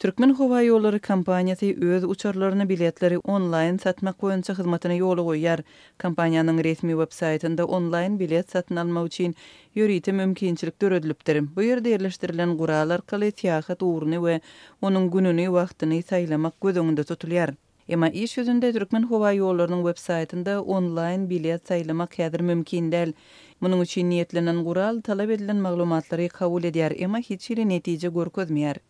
Türkmen Hava Yolları Kampanyasy öz uçarlaryny biletleri online satmak boýunça hyzmatyny ýoly goýýar. Kampaniýanyň resmi web-saytynda online bilet satyn almak üçin ýöritim mümkinçilikler ödülipdir. Bu ýerde ýerleşdirilen gural arkaly seýahat uğruny we onuň gününi, wagtyny saýlamak göz öňünde tutulýar. Emma iş ýüzünde Türkmen Hava Ýollarynyň web-saytynda online bilet saýlamak häzir mümkin däl. Munyň üçin niýetlenen gural talap edilen maglumatlary kabul edýär, emma hiç ýere netije görkezmeýär.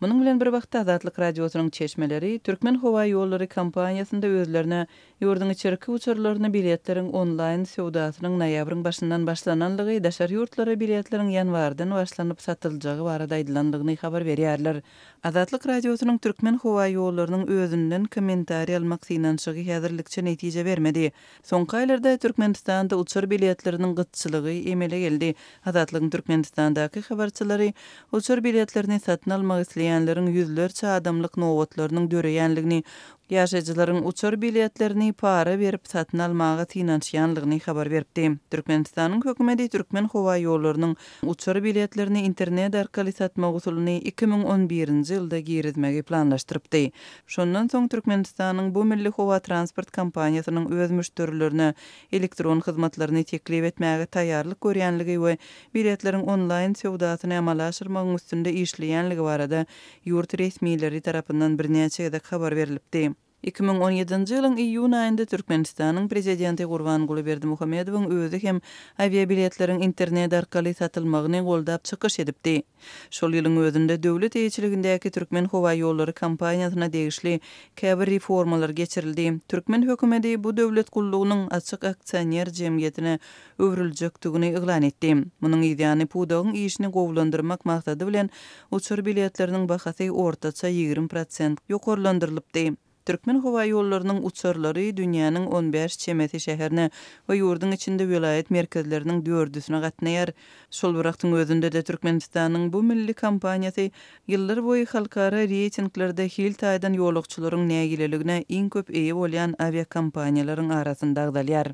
Munyň bilen bir wagtda Azatlyk radiosynyň çeşmeleri Türkmen Hava Ýollary kampaniýasynda özlerine ýurdun içerki uçurlaryny biletleriň online sowdasynyň noýabryň başyndan başlananlygy, daşary ýurtlara biletleriň ýanwardan başlanyp satyljagy barada aýdylanlygyny habar berýärler. Azatlyk radiosynyň Türkmen Hava Ýollarynyň özünden kommentariýa almak synanşygy häzirlikçe netije bermedi. Soňky aýlarda Türkmenistanda uçur biletleriniň gytçylygy emele geldi. Azatlygyň Türkmenistandaky habarçylary uçur biletlerini satyn almak isleýänleriň ýüzlerçe adamlyk nowatlarynyň döreýänligini, ýaşaýjylaryň uçur biletlerini para berip satyn almagy synanşýanlygyny habar berdi. Türkmenistanyň hökümeti Türkmen Hava Ýollarynyň uçur biletlerini internet arkaly satmak usulyny 2011-nji ýylda girizmegi planlaşdyrypdy. Şondan soň Türkmenistanyň bu milli howa transport kampaniýasynyň öz müşterilerine elektron hyzmatlaryny teklip etmäge taýýarlyk görýänligi we biletleriň online sowdasyny amala aşyrmagyň üstünde işleýänligi barada ýurt resmiýetleri tarapyndan birnäçe ýerde habar berilipdi. 2017-nji ýylyň iýun aýynda Türkmenistanyň prezidenti Gurbanguly Berdimuhamedowyň özü hem aviabiletleriň internet arkaly satylmagyny goldap çykyş edipdi. Şol ýylyň özünde döwlet eýçiligindäki Türkmen Hava Ýollary kampaniýasyna degişli käbir reformalar geçirildi. Türkmen hökümeti bu döwlet gullugynyň açyk aksionер jemgyýetine öwrüljekdigini iglan etdi. Munyň ýa-ni pudagyň işini gowlandyrmak maksady bilen uçur biletleriniň bahasy ortaça 20% ýokarlandyrylypdy. Türkmen Hava Ýollarynyň uçurlary dünýäniň 15 çemeti şäherine we ýurdun içinde vilayet merkezleriniň 4-üsine gatnaýar. Şol wagtyň özünde de Türkmenistanyň bu milli kampaniýasy ýyllar boýy halkara reytinglerde hil taýdan ýolukçylaryň nägileligine iň köp eýe bolýan aviakampaniýalaryň arasynda agdalýar.